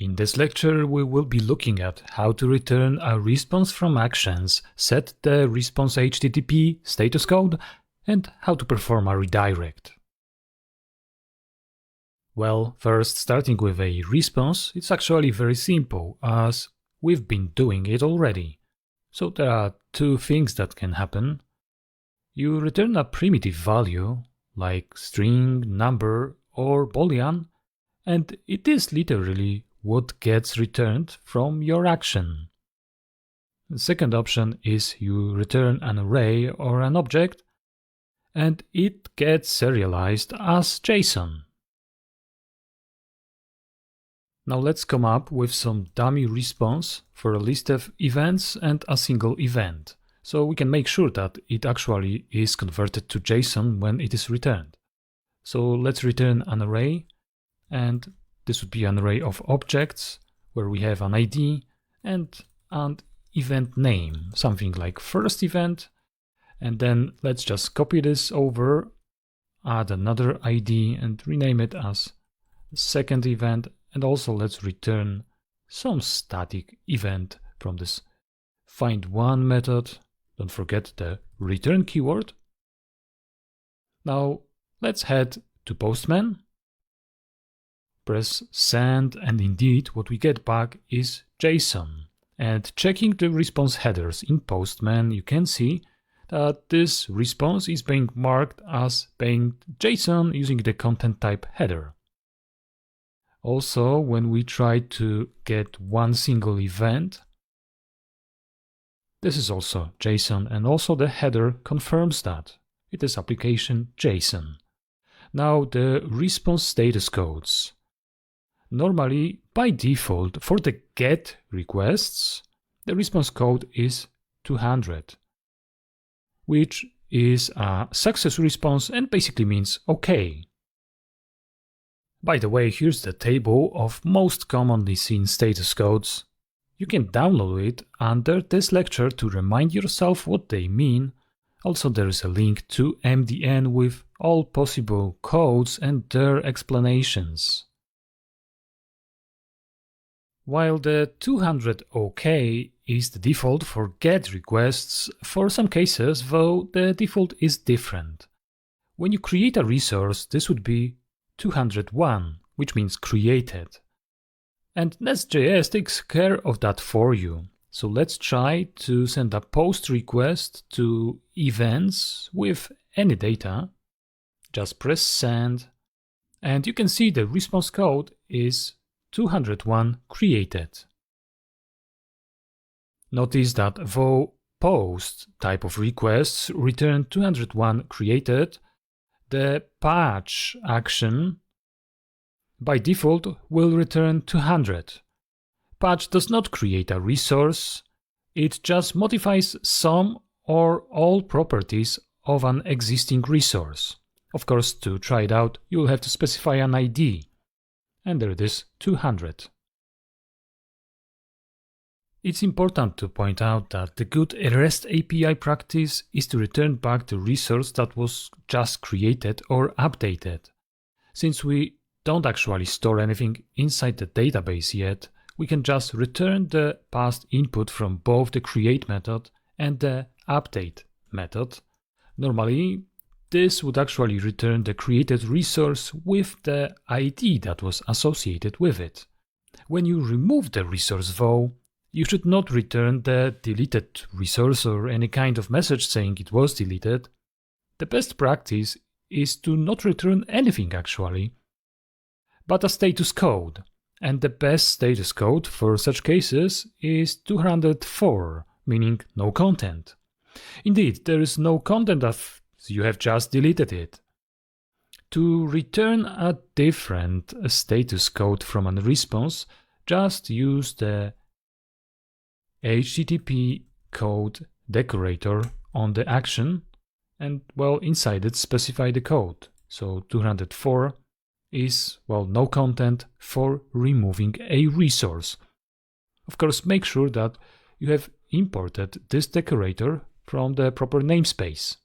In this lecture, we will be looking at how to return a response from actions, set the response HTTP status code, and how to perform a redirect. Well, first, starting with a response, it's actually very simple, as we've been doing it already. So there are two things that can happen. You return a primitive value, like string, number, or boolean, and it is literally what gets returned from your action. The second option is you return an array or an object, and it gets serialized as JSON. Now let's come up with some dummy response for a list of events and a single event, so we can make sure that it actually is converted to JSON when it is returned. So let's return an array, and this would be an array of objects where we have an ID and an event name, something like first event, and then let's just copy this over, add another ID and rename it as second event, and also let's return some static event from this find_one method. Don't forget the return keyword. Now let's head to Postman, press send, and indeed what we get back is JSON. And checking the response headers in Postman, you can see that this response is being marked as being JSON using the content type header. Also, when we try to get one single event, this is also JSON, and also the header confirms that it is application JSON. Now the response status codes. Normally, by default, for the GET requests, the response code is 200, which is a success response and basically means OK. By the way, here's the table of most commonly seen status codes. You can download it under this lecture to remind yourself what they mean. Also, there is a link to MDN with all possible codes and their explanations. While the 200 OK is the default for GET requests, for some cases, though, the default is different. When you create a resource, this would be 201, which means created. And Nest.js takes care of that for you. So let's try to send a post request to events with any data. Just press send, and you can see the response code is 201 created. Notice that though post type of requests return 201 created, the patch action by default will return 200. Patch does not create a resource, it just modifies some or all properties of an existing resource. Of course, to try it out, you'll have to specify an ID, and there it is, 200. It's important to point out that the good REST API practice is to return back the resource that was just created or updated. Since we don't actually store anything inside the database yet, we can just return the past input from both the create method and the update method. Normally, this would actually return the created resource with the ID that was associated with it. When you remove the resource though, you should not return the deleted resource or any kind of message saying it was deleted. The best practice is to not return anything actually, but a status code. And the best status code for such cases is 204, meaning no content. Indeed, there is no content as you have just deleted it. To return a different status code from a response, just use the HTTP code decorator on the action and, well, inside it specify the code. So 204 is, well, no content for removing a resource. Of course, make sure that you have imported this decorator from the proper namespace.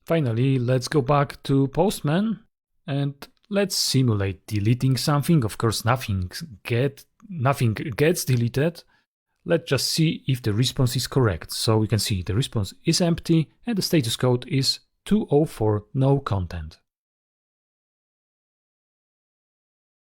Finally, let's go back to Postman and let's simulate deleting something. Of course, nothing gets deleted. Let's just see if the response is correct. So we can see the response is empty and the status code is 204 no content.